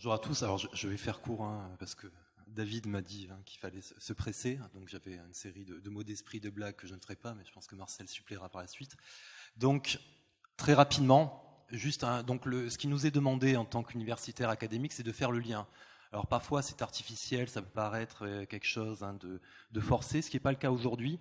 Bonjour à tous. Alors je vais faire court parce que David m'a dit qu'il fallait se presser. Donc j'avais une série de mots d'esprit, de blagues que je ne ferai pas, mais je pense que Marcel suppléera par la suite. Donc très rapidement, juste ce qui nous est demandé en tant qu'universitaire académique, c'est de faire le lien. Alors parfois c'est artificiel, ça peut paraître quelque chose de forcé, ce qui n'est pas le cas aujourd'hui.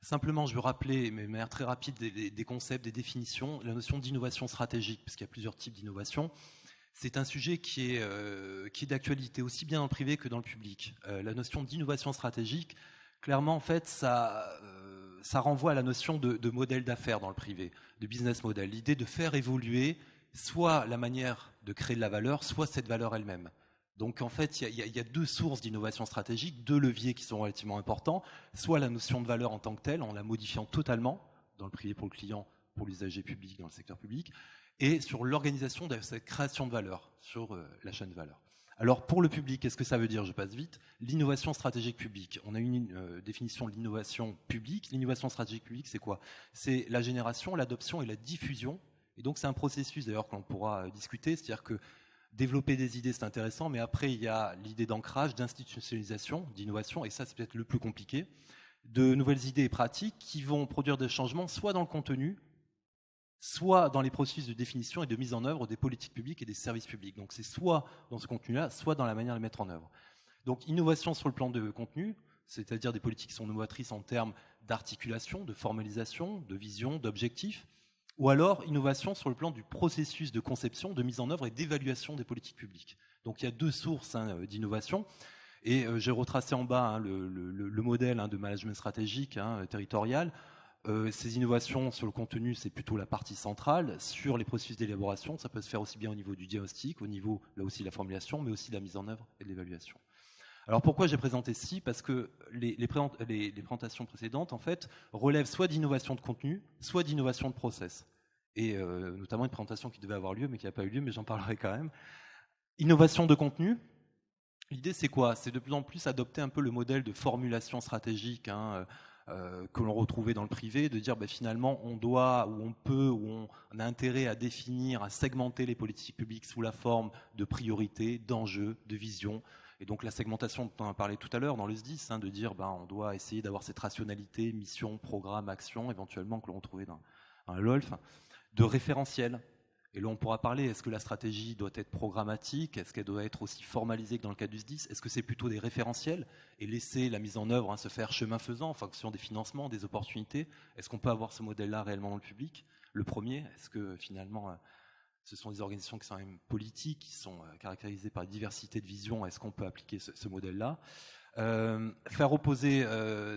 Simplement, je veux rappeler, mais de manière très rapide, des concepts, des définitions, la notion d'innovation stratégique, parce qu'il y a plusieurs types d'innovation. C'est un sujet qui est d'actualité aussi bien dans le privé que dans le public. La notion d'innovation stratégique, clairement, en fait, ça renvoie à la notion de modèle d'affaires dans le privé, de business model. L'idée de faire évoluer soit la manière de créer de la valeur, soit cette valeur elle-même. Donc en fait, il y a deux sources d'innovation stratégique, deux leviers qui sont relativement importants. Soit la notion de valeur en tant que telle, en la modifiant totalement, dans le privé pour le client, pour l'usager public, dans le secteur public, et sur l'organisation de cette création de valeur, sur la chaîne de valeur. Alors pour le public, qu'est-ce que ça veut dire? Je passe vite. L'innovation stratégique publique. On a une définition de l'innovation publique. L'innovation stratégique publique, c'est quoi? C'est la génération, l'adoption et la diffusion. Et donc c'est un processus d'ailleurs que l'on pourra discuter, c'est-à-dire que développer des idées, c'est intéressant, mais après, il y a l'idée d'ancrage, d'institutionnalisation, d'innovation, et ça, c'est peut-être le plus compliqué, de nouvelles idées et pratiques qui vont produire des changements, soit dans le contenu, soit dans les processus de définition et de mise en œuvre des politiques publiques et des services publics. Donc c'est soit dans ce contenu-là, soit dans la manière de les mettre en œuvre. Donc innovation sur le plan de contenu, c'est-à-dire des politiques qui sont novatrices en termes d'articulation, de formalisation, de vision, d'objectifs, ou alors innovation sur le plan du processus de conception, de mise en œuvre et d'évaluation des politiques publiques. Donc il y a deux sources d'innovation. Et j'ai retracé en bas le modèle de management stratégique territorial. Ces innovations sur le contenu, c'est plutôt la partie centrale. Sur les processus d'élaboration, ça peut se faire aussi bien au niveau du diagnostic, au niveau, là aussi, de la formulation, mais aussi de la mise en œuvre et de l'évaluation. Alors pourquoi j'ai présenté ceci? Parce que les présentations précédentes, en fait, relèvent soit d'innovation de contenu, soit d'innovation de process. Et notamment une présentation qui devait avoir lieu, mais qui n'a pas eu lieu, mais j'en parlerai quand même. Innovation de contenu, l'idée c'est quoi? C'est de plus en plus adopter un peu le modèle de formulation stratégique que l'on retrouvait dans le privé, de dire finalement on doit, ou on peut, ou on a intérêt à définir, à segmenter les politiques publiques sous la forme de priorités, d'enjeux, de visions. Et donc la segmentation dont on a parlé tout à l'heure dans le SDIS, on doit doit essayer d'avoir cette rationalité, mission, programme, action, éventuellement que l'on retrouvait dans un LOLF, de référentiel. Et là, on pourra parler, est-ce que la stratégie doit être programmatique? Est-ce qu'elle doit être aussi formalisée que dans le cas du SDIS? Est-ce que c'est plutôt des référentiels et laisser la mise en œuvre se faire chemin faisant en fonction des financements, des opportunités? Est-ce qu'on peut avoir ce modèle-là réellement dans le public? Le premier, est-ce que finalement, ce sont des organisations qui sont même politiques, qui sont caractérisées par une diversité de visions? Est-ce qu'on peut appliquer ce modèle-là? Faire opposer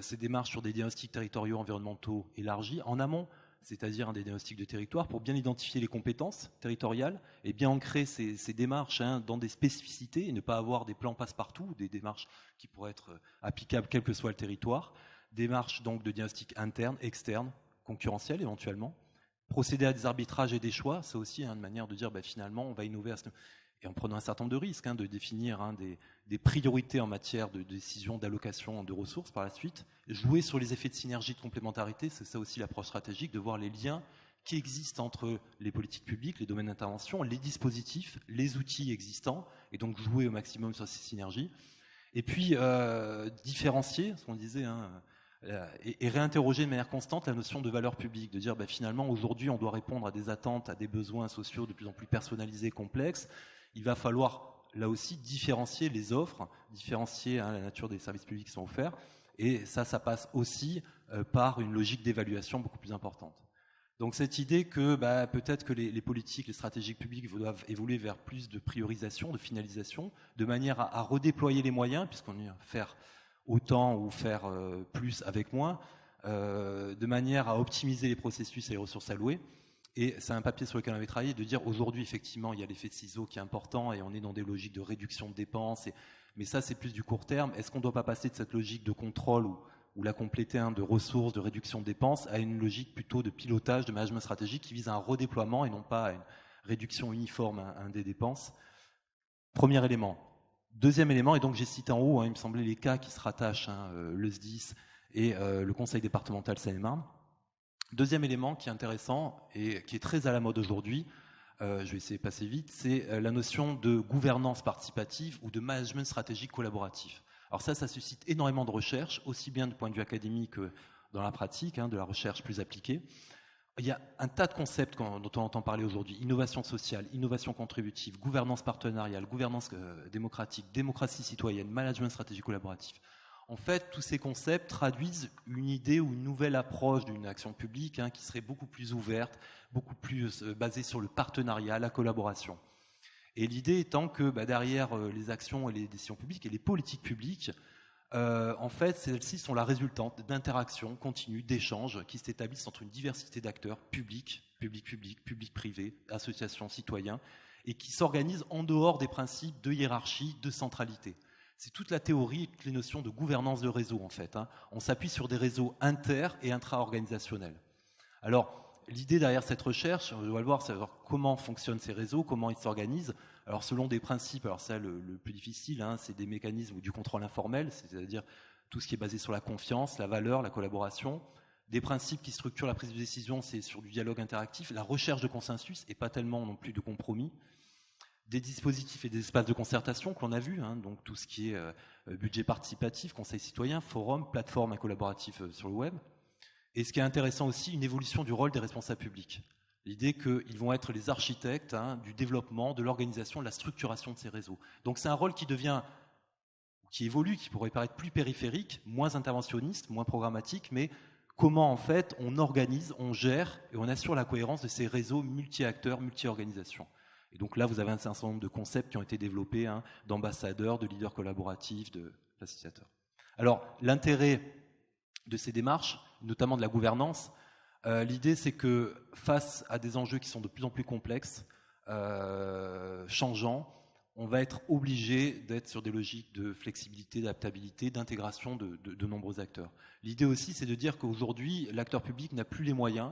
ces démarches sur des diagnostics territoriaux environnementaux élargis en amont, c'est-à-dire des diagnostics de territoire, pour bien identifier les compétences territoriales et bien ancrer ces démarches dans des spécificités et ne pas avoir des plans passe-partout, des démarches qui pourraient être applicables quel que soit le territoire. Démarches donc de diagnostic interne, externe, concurrentiel éventuellement. Procéder à des arbitrages et des choix, c'est aussi une manière de dire finalement on va innover à ce niveau. Et en prenant un certain nombre de risques, de définir des priorités en matière de décision d'allocation de ressources par la suite, jouer sur les effets de synergie, de complémentarité, c'est ça aussi l'approche stratégique, de voir les liens qui existent entre les politiques publiques, les domaines d'intervention, les dispositifs, les outils existants, et donc jouer au maximum sur ces synergies. Et puis différencier, ce qu'on disait, et réinterroger de manière constante la notion de valeur publique, de dire finalement aujourd'hui on doit répondre à des attentes, à des besoins sociaux de plus en plus personnalisés, complexes. Il va falloir là aussi différencier les offres, différencier la nature des services publics qui sont offerts, et ça passe aussi par une logique d'évaluation beaucoup plus importante. Donc cette idée que peut-être que les politiques, les stratégies publiques doivent évoluer vers plus de priorisation, de finalisation, de manière à redéployer les moyens, puisqu'on y faire autant ou faire plus avec moins, de manière à optimiser les processus et les ressources allouées. Et c'est un papier sur lequel on avait travaillé, de dire aujourd'hui, effectivement, il y a l'effet de ciseaux qui est important et on est dans des logiques de réduction de dépenses. Mais ça, c'est plus du court terme. Est-ce qu'on ne doit pas passer de cette logique de contrôle ou la compléter de ressources, de réduction de dépenses, à une logique plutôt de pilotage, de management stratégique qui vise à un redéploiement et non pas à une réduction uniforme des dépenses? Premier élément. Deuxième élément, et donc j'ai cité en haut, il me semblait les cas qui se rattachent, le SDIS et le Conseil départemental Seine-et-Marne. Deuxième élément qui est intéressant et qui est très à la mode aujourd'hui, je vais essayer de passer vite, c'est la notion de gouvernance participative ou de management stratégique collaboratif. Alors ça suscite énormément de recherches, aussi bien du point de vue académique que dans la pratique, de la recherche plus appliquée. Il y a un tas de concepts dont on entend parler aujourd'hui. Innovation sociale, innovation contributive, gouvernance partenariale, gouvernance démocratique, démocratie citoyenne, management stratégique collaboratif. En fait, tous ces concepts traduisent une idée ou une nouvelle approche d'une action publique qui serait beaucoup plus ouverte, beaucoup plus basée sur le partenariat, la collaboration. Et l'idée étant que derrière les actions et les décisions publiques et les politiques publiques, en fait, celles-ci sont la résultante d'interactions continues, d'échanges qui s'établissent entre une diversité d'acteurs publics, publics-privés, associations, citoyens, et qui s'organisent en dehors des principes de hiérarchie, de centralité. C'est toute la théorie et toutes les notions de gouvernance de réseau, en fait. On s'appuie sur des réseaux inter- et intra-organisationnels. Alors, l'idée derrière cette recherche, on doit le voir, c'est de savoir comment fonctionnent ces réseaux, comment ils s'organisent. Alors, selon des principes, alors ça, le plus difficile, c'est des mécanismes du contrôle informel, c'est-à-dire tout ce qui est basé sur la confiance, la valeur, la collaboration. Des principes qui structurent la prise de décision, c'est sur du dialogue interactif, la recherche de consensus et pas tellement non plus de compromis. Des dispositifs et des espaces de concertation que l'on a vus, donc tout ce qui est budget participatif, conseil citoyen, forum, plateforme collaborative sur le web. Et ce qui est intéressant aussi, une évolution du rôle des responsables publics. L'idée qu'ils vont être les architectes du développement, de l'organisation, de la structuration de ces réseaux. Donc c'est un rôle qui évolue, qui pourrait paraître plus périphérique, moins interventionniste, moins programmatique, mais comment en fait on organise, on gère et on assure la cohérence de ces réseaux multi-acteurs, multi-organisations. Et donc là, vous avez un certain nombre de concepts qui ont été développés, d'ambassadeurs, de leaders collaboratifs, de facilitateurs. Alors, l'intérêt de ces démarches, notamment de la gouvernance, l'idée c'est que face à des enjeux qui sont de plus en plus complexes, changeants, on va être obligé d'être sur des logiques de flexibilité, d'adaptabilité, d'intégration de nombreux acteurs. L'idée aussi, c'est de dire qu'aujourd'hui, l'acteur public n'a plus les moyens,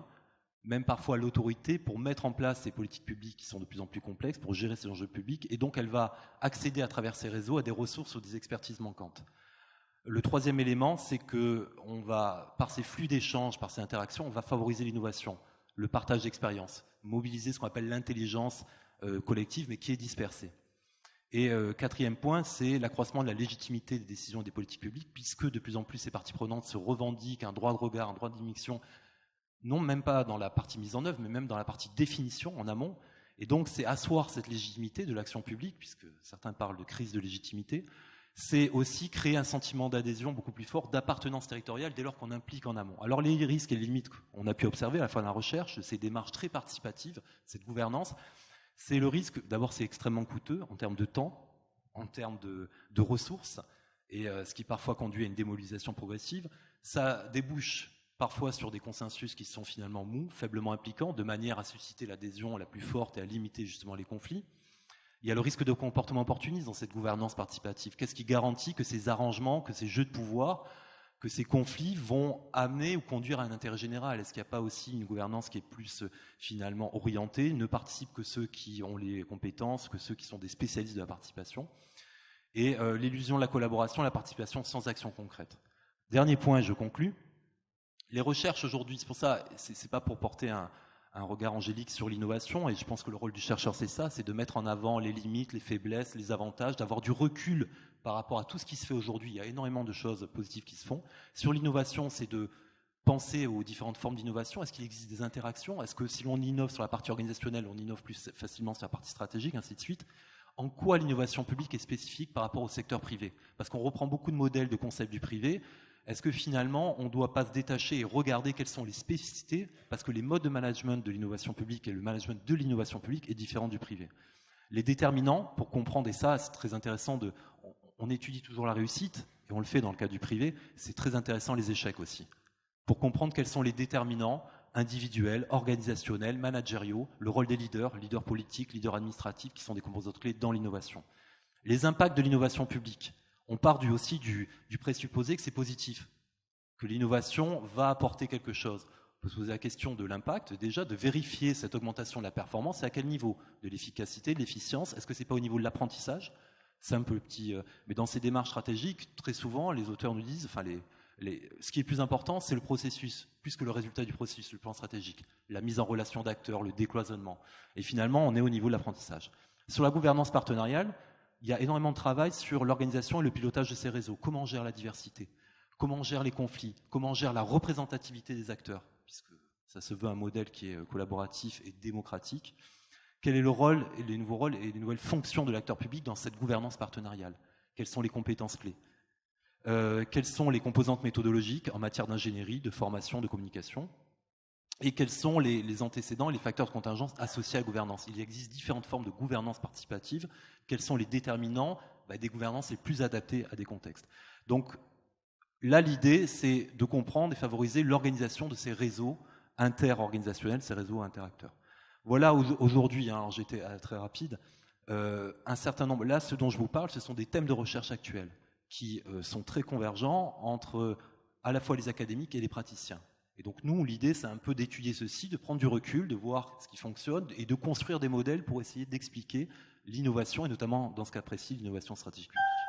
même parfois l'autorité, pour mettre en place ces politiques publiques qui sont de plus en plus complexes, pour gérer ces enjeux publics, et donc elle va accéder à travers ces réseaux à des ressources ou des expertises manquantes. Le troisième élément, c'est qu'on va, par ces flux d'échanges, par ces interactions, on va favoriser l'innovation, le partage d'expériences, mobiliser ce qu'on appelle l'intelligence collective, mais qui est dispersée. Et quatrième point, c'est l'accroissement de la légitimité des décisions et des politiques publiques, puisque de plus en plus ces parties prenantes se revendiquent un droit de regard, un droit d'émission, non même pas dans la partie mise en œuvre, mais même dans la partie définition en amont. Et donc c'est asseoir cette légitimité de l'action publique, puisque certains parlent de crise de légitimité, c'est aussi créer un sentiment d'adhésion beaucoup plus fort, d'appartenance territoriale dès lors qu'on implique en amont. Alors les risques et les limites qu'on a pu observer à la fin de la recherche, ces démarches très participatives, cette gouvernance, c'est le risque, d'abord c'est extrêmement coûteux en termes de temps, en termes de ressources, et ce qui parfois conduit à une démobilisation progressive. Ça débouche parfois sur des consensus qui sont finalement mous, faiblement impliquants, de manière à susciter l'adhésion la plus forte et à limiter justement les conflits. Il y a le risque de comportement opportuniste dans cette gouvernance participative. Qu'est-ce qui garantit que ces arrangements, que ces jeux de pouvoir, que ces conflits vont amener ou conduire à un intérêt général? Est-ce qu'il n'y a pas aussi une gouvernance qui est plus finalement orientée, ne participe que ceux qui ont les compétences, que ceux qui sont des spécialistes de la participation? Et l'illusion de la collaboration, la participation sans action concrète. Dernier point, et je conclus. Les recherches aujourd'hui, c'est pour ça, c'est pas pour porter un regard angélique sur l'innovation, et je pense que le rôle du chercheur c'est ça, c'est de mettre en avant les limites, les faiblesses, les avantages, d'avoir du recul par rapport à tout ce qui se fait aujourd'hui. Il y a énormément de choses positives qui se font. Sur l'innovation, c'est de penser aux différentes formes d'innovation. Est-ce qu'il existe des interactions? Est-ce que si l'on innove sur la partie organisationnelle, on innove plus facilement sur la partie stratégique, ainsi de suite? En quoi l'innovation publique est spécifique par rapport au secteur privé? Parce qu'on reprend beaucoup de modèles de concepts du privé. Est-ce que finalement, on ne doit pas se détacher et regarder quelles sont les spécificités? Parce que les modes de management de l'innovation publique et le management de l'innovation publique est différent du privé. Les déterminants, pour comprendre, et ça c'est très intéressant, on étudie toujours la réussite, et on le fait dans le cas du privé, c'est très intéressant les échecs aussi. Pour comprendre quels sont les déterminants individuels, organisationnels, managériaux, le rôle des leaders politiques, leaders administratifs, qui sont des composantes clés dans l'innovation. Les impacts de l'innovation publique. On part aussi du présupposé que c'est positif, que l'innovation va apporter quelque chose. On peut se poser la question de l'impact, déjà, de vérifier cette augmentation de la performance, et à quel niveau? De l'efficacité, de l'efficience? Est-ce que ce n'est pas au niveau de l'apprentissage? C'est un peu petit. Mais dans ces démarches stratégiques, très souvent, les auteurs nous disent, enfin Ce qui est plus important, c'est le processus, plus que le résultat du processus, le plan stratégique, la mise en relation d'acteurs, le décloisonnement. Et finalement, on est au niveau de l'apprentissage. Sur la gouvernance partenariale, il y a énormément de travail sur l'organisation et le pilotage de ces réseaux. Comment on gère la diversité? Comment on gère les conflits? Comment on gère la représentativité des acteurs? Puisque ça se veut un modèle qui est collaboratif et démocratique. Quel est le rôle et les nouveaux rôles et les nouvelles fonctions de l'acteur public dans cette gouvernance partenariale? Quelles sont les compétences clés? Quelles sont les composantes méthodologiques en matière d'ingénierie, de formation, de communication? Et quels sont les antécédents et les facteurs de contingence associés à la gouvernance? Il existe différentes formes de gouvernance participative. Quels sont les déterminants des gouvernances les plus adaptées à des contextes? Donc là, l'idée, c'est de comprendre et favoriser l'organisation de ces réseaux interorganisationnels, ces réseaux interacteurs. Voilà aujourd'hui, alors j'étais très rapide, un certain nombre. Là, ce dont je vous parle, ce sont des thèmes de recherche actuels qui sont très convergents entre à la fois les académiques et les praticiens. Et donc nous, l'idée, c'est un peu d'étudier ceci, de prendre du recul, de voir ce qui fonctionne et de construire des modèles pour essayer d'expliquer l'innovation, et notamment, dans ce cas précis, l'innovation stratégique publique.